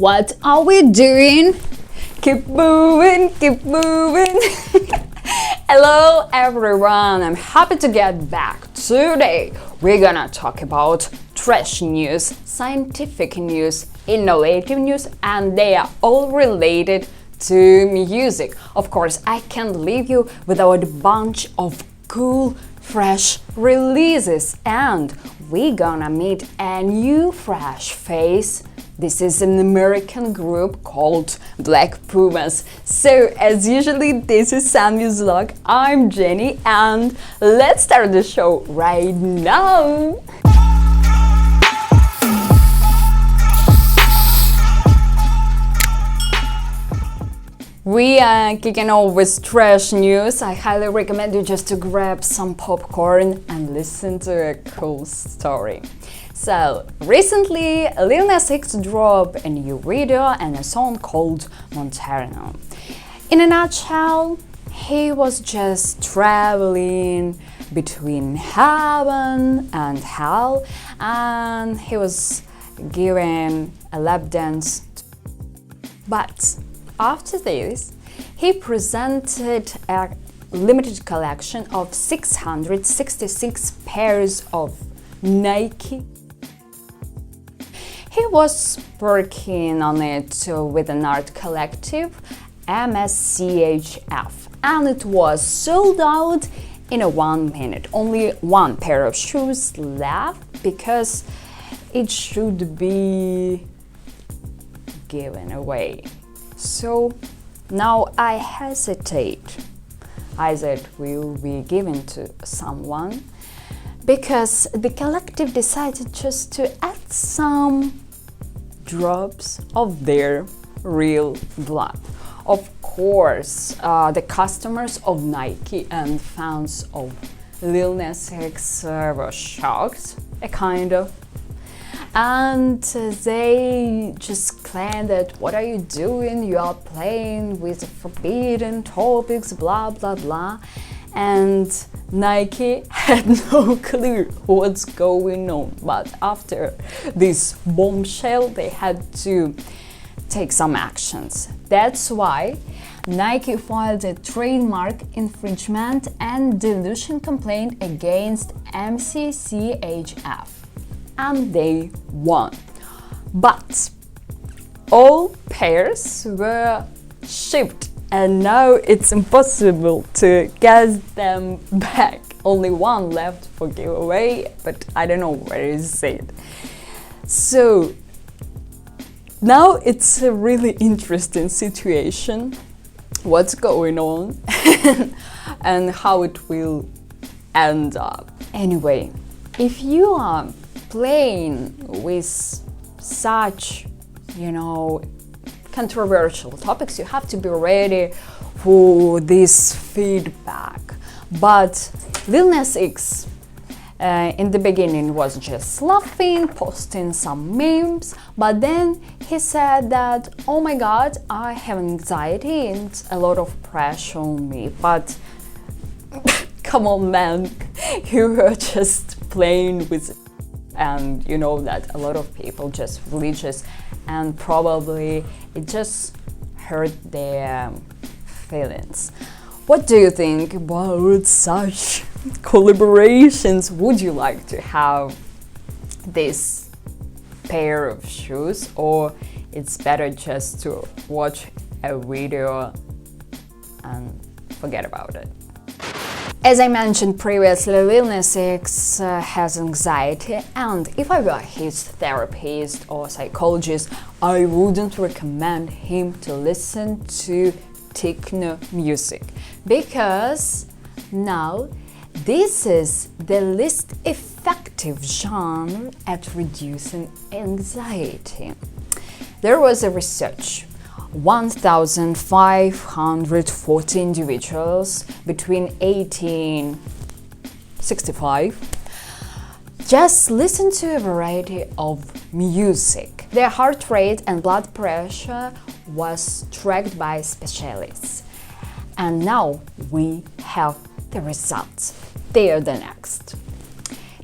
What are we doing? Keep moving, keep moving. Hello everyone, I'm happy to get back. Today we're gonna talk about trash news, scientific news, innovative news, and they are all related to music. Of course, I can't leave you without a bunch of cool, fresh releases, and we're gonna meet a new fresh face. This is an American group called Black Pumas. So, as usually, this is Sammy's vlog. I'm Jenny, and let's start the show right now. We are kicking off with trash news. I highly recommend you just to grab some popcorn and listen to a cool story. So, recently, Lil Nas dropped a new video and a song called Montano. In a nutshell, he was just traveling between heaven and hell, and he was giving a lap dance. But after this, he presented a limited collection of 666 pairs of Nike. He was working on it with an art collective, MSCHF, and it was sold out in 1 minute. Only one pair of shoes left because it should be given away. So now I hesitate. I said will be given to someone because the collective decided just to add some drops of their real blood. Of course, the customers of Nike and fans of Lil Nas were shocked, kind of. And they just claimed that, what are you doing? You are playing with forbidden topics, blah, blah, blah. And Nike had no clue what's going on. But after this bombshell, they had to take some actions. That's why Nike filed a trademark infringement and dilution complaint against MCCHF. And they won. But all pairs were shipped, and now it's impossible to get them back. Only one left for giveaway, but I don't know where is it. So now it's a really interesting situation, what's going on and how it will end up. Anyway, if you are playing with such, controversial topics, you have to be ready for this feedback. But Lil Nas X in the beginning was just laughing, posting some memes, but then he said that, oh my god, I have anxiety and a lot of pressure on me. But come on, man, you were just playing with it. And you know that a lot of people just religious, and probably it just hurt their feelings. What do you think about such collaborations? Would you like to have this pair of shoes, or it's better just to watch a video and forget about it? As I mentioned previously, Lil Nas X has anxiety, and if I were his therapist or psychologist, I wouldn't recommend him to listen to techno music, because now this is the least effective genre at reducing anxiety. There was a research. 1,540 individuals between 1865 just listen to a variety of music. Their heart rate and blood pressure was tracked by specialists. And now we have the results. They are the next.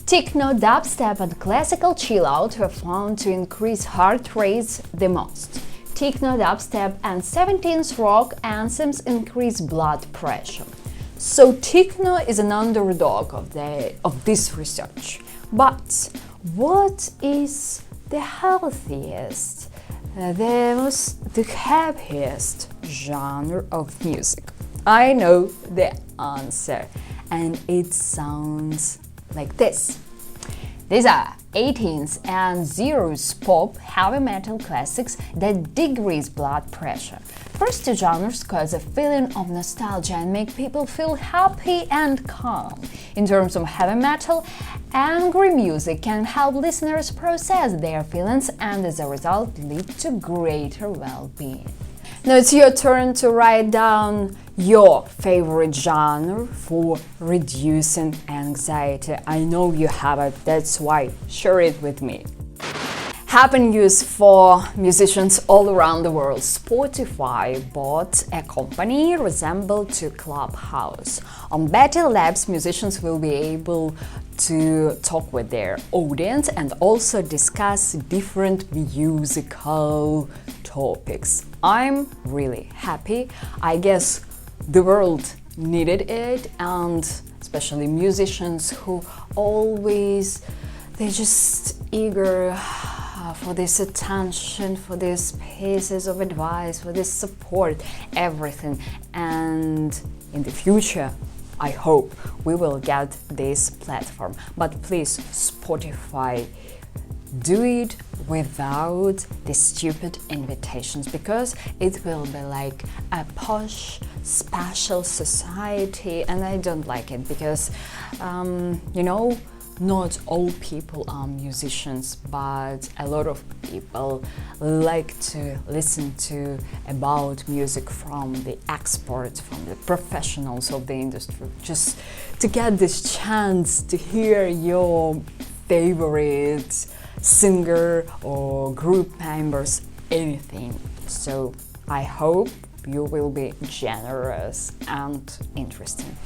Techno, dubstep and classical chill-out were found to increase heart rates the most. techno, dubstep, and 17th rock anthems increase blood pressure. So techno is an underdog of this research. But what is the healthiest, the happiest genre of music? I know the answer, and it sounds like this. These are 18s and 0s pop heavy metal classics that decrease blood pressure. First two genres cause a feeling of nostalgia and make people feel happy and calm. In terms of heavy metal, angry music can help listeners process their feelings and as a result lead to greater well-being. Now it's your turn to write down your favorite genre for reducing anxiety. I know you have it, that's why share it with me. Happy news for musicians all around the world. Spotify bought a company resembled to Clubhouse. On Battle Labs, musicians will be able to talk with their audience and also discuss different musical topics. I'm really happy. I guess the world needed it, and especially musicians who they're just eager for this attention, for these pieces of advice, for this support, everything. And in the future, I hope we will get this platform. But please, Spotify, do it without the stupid invitations, because it will be like a posh, special society, and I don't like it because, not all people are musicians, but a lot of people like to listen to about music from the experts, from the professionals of the industry, just to get this chance to hear your favorite singer or group members, anything. So I hope you will be generous and interesting.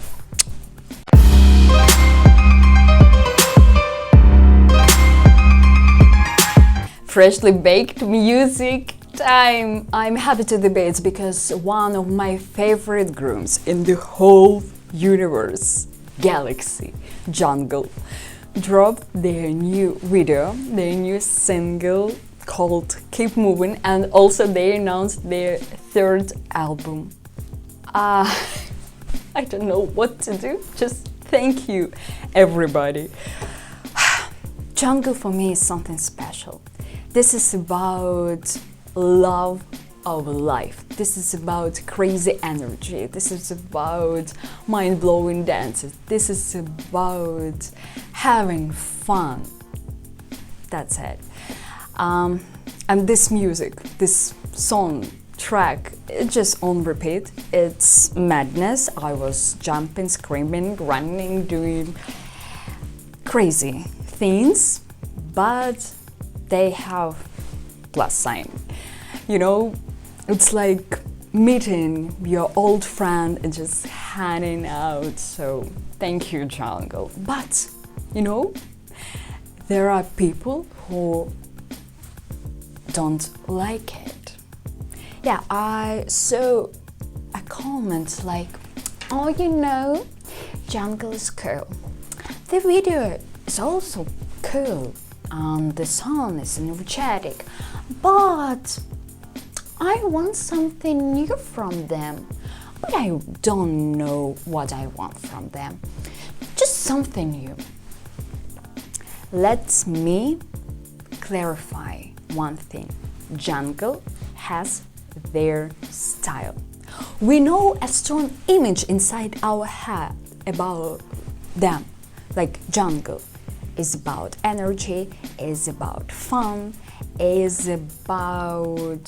Freshly baked music time! I'm happy to debate because one of my favorite groups in the whole universe, Galaxy, Jungle, dropped their new video, their new single called Keep Moving, and also they announced their third album. I don't know what to do, just thank you everybody. Jungle for me is something special. This is about love of life. This is about crazy energy. This is about mind-blowing dances. This is about having fun. That's it. And this music, this song, track, it's just on repeat. It's madness. I was jumping, screaming, running, doing crazy things, but they have plus sign. It's like meeting your old friend and just hanging out. So thank you, Jungle. But there are people who don't like it. Yeah, I saw a comment like, oh, Jungle is cool. The video is also cool. And the song is energetic, but I want something new from them. But I don't know what I want from them. Just something new. Let me clarify one thing. Jungle has their style. We know a strong image inside our head about them, like Jungle. Is about energy, is about fun, is about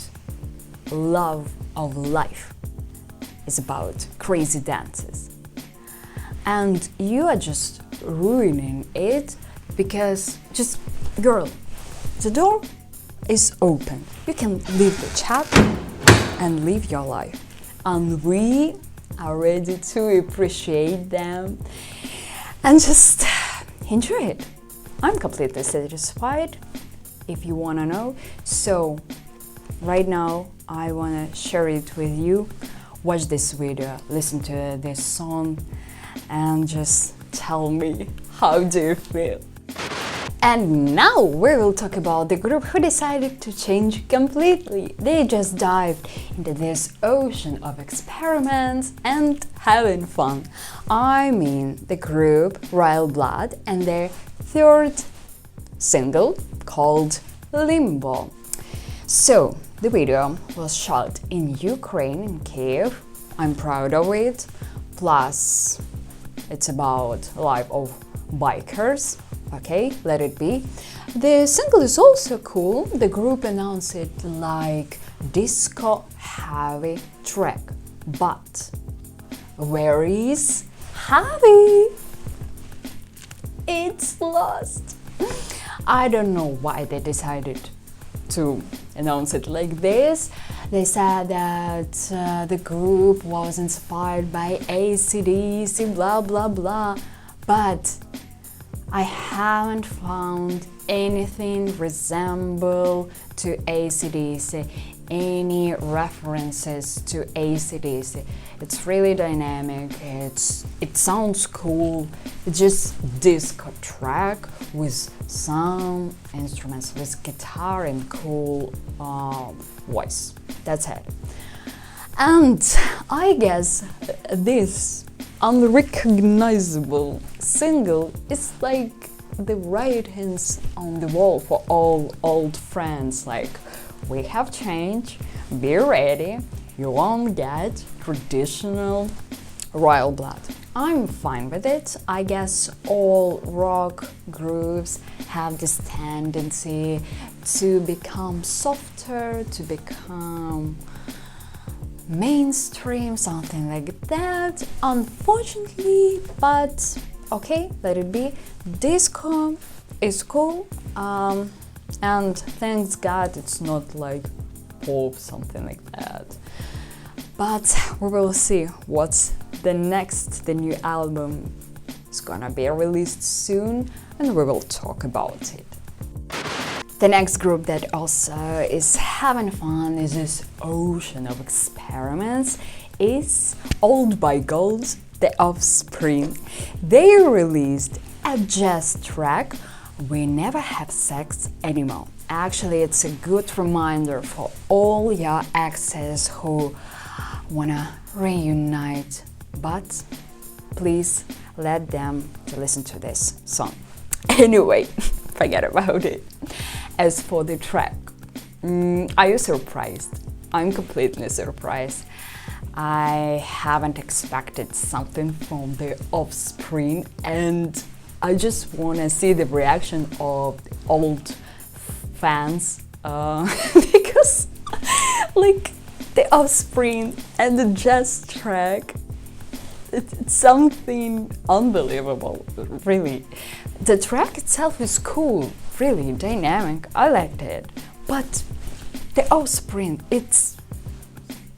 love of life, is about crazy dances. And you are just ruining it because girl, the door is open. You can leave the chat and live your life. And we are ready to appreciate them and just enjoy it. I'm completely satisfied, if you want to know. So right now I wanna share it with you. Watch this video, listen to this song, and just tell me how do you feel. And now we will talk about the group who decided to change completely. They just dived into this ocean of experiments and having fun. I mean the group Royal Blood and their third single called Limbo. So the video was shot in Ukraine, in Kiev. I'm proud of it. Plus, it's about life of bikers. Okay, let it be. The single is also cool. The group announced it like disco heavy track. But where is heavy? It's lost. I don't know why they decided to announce it like this. They said that the group was inspired by AC/DC, blah blah blah. But I haven't found anything resemble to AC/DC, any references to AC/DC. It's really dynamic, it sounds cool. It's just disco track with some instruments, with guitar and cool voice. That's it. And I guess this unrecognizable single is like the writings on the wall for all old friends, like, we have changed, be ready, you won't get traditional Royal Blood. I'm fine with it. I guess all rock groups have this tendency to become softer, to become mainstream, something like that, unfortunately, but okay, let it be. Disco is cool, and thanks God it's not like pop, something like that. But we will see what's the new album is gonna be released soon, and we will talk about it. The next group that also is having fun is this ocean of experiments is Old by Gold, the Offspring. They released a jazz track, We Never Have Sex Anymore. Actually, it's a good reminder for all your exes who wanna reunite, but please let them to listen to this song. Anyway, forget about it. As for the track, are you surprised? I'm completely surprised. I haven't expected something from the Offspring, and I just want to see the reaction of old fans because like the Offspring and the jazz track, it's something unbelievable, really. The track itself is cool, really dynamic, I liked it, but the Offspring, it's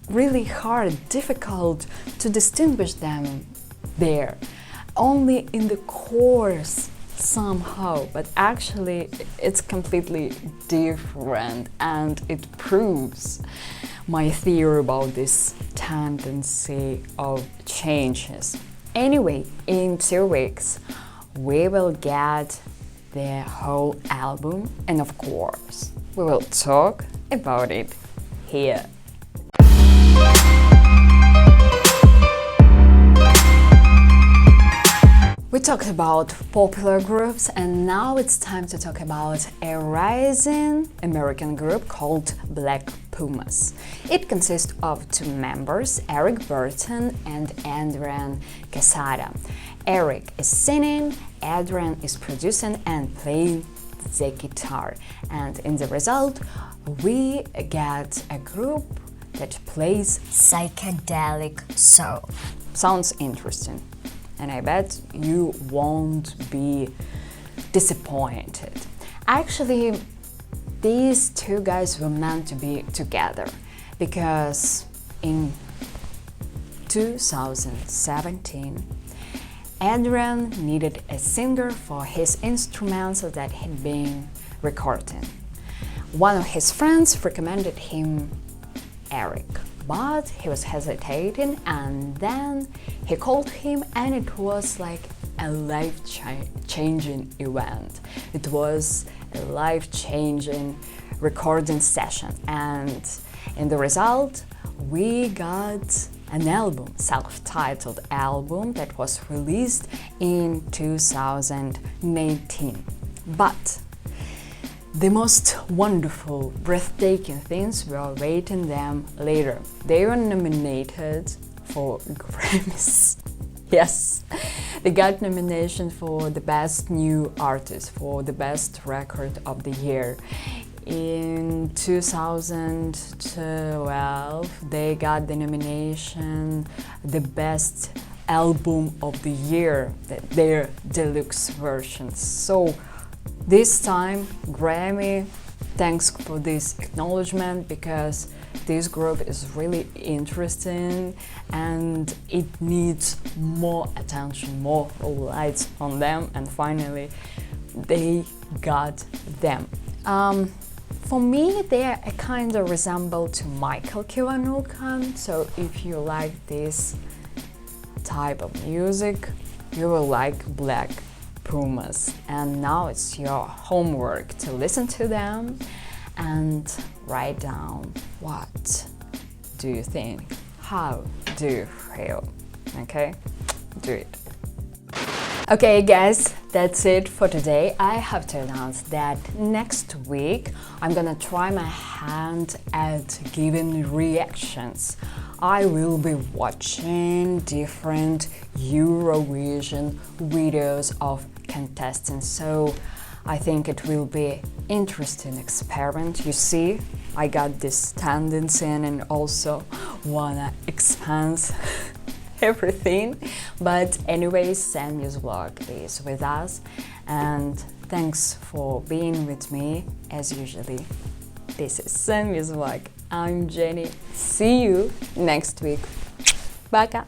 really hard, difficult to distinguish them there, only in the chorus somehow, but actually it's completely different, and it proves my theory about this tendency of changes. Anyway, in 2 weeks we will get the whole album, and of course we will talk about it here. We talked about popular groups, and now it's time to talk about a rising American group called Black Pumas. It consists of 2 members, Eric Burton and Adrian Quesada. Eric is singing, Adrian is producing and playing the guitar, and in the result we get a group that plays psychedelic soul. Sounds interesting, and I bet you won't be disappointed. Actually, these 2 guys were meant to be together because in 2017 Adrian needed a singer for his instruments that he'd been recording. One of his friends recommended him Eric, but he was hesitating, and then he called him, and it was like a life-changing event. It was a life-changing recording session, and in the result we got an album, self-titled album, that was released in 2019. But the most wonderful, breathtaking things were awaiting them later. They were nominated for Grammys. Yes, they got nomination for the Best New Artist, for the Best Record of the Year. In 2012, they got the nomination, the Best Album of the Year, their deluxe version. So this time, Grammy, thanks for this acknowledgement, because this group is really interesting and it needs more attention, more lights on them, and finally they got them. For me, they are a kind of resemble to Michael Kiwanuka, so if you like this type of music, you will like Black Pumas. And now it's your homework to listen to them and write down what do you think, how do you feel, okay? Do it. Okay guys, that's it for today. I have to announce that next week I'm gonna try my hand at giving reactions. I will be watching different Eurovision videos of contestants, so I think it will be interesting experiment. You see, I got this tendency and also wanna expand everything. But anyways, Sammy's vlog is with us, and thanks for being with me as usually. This is Sammy's vlog. I'm Jenny. See you next week. Пока!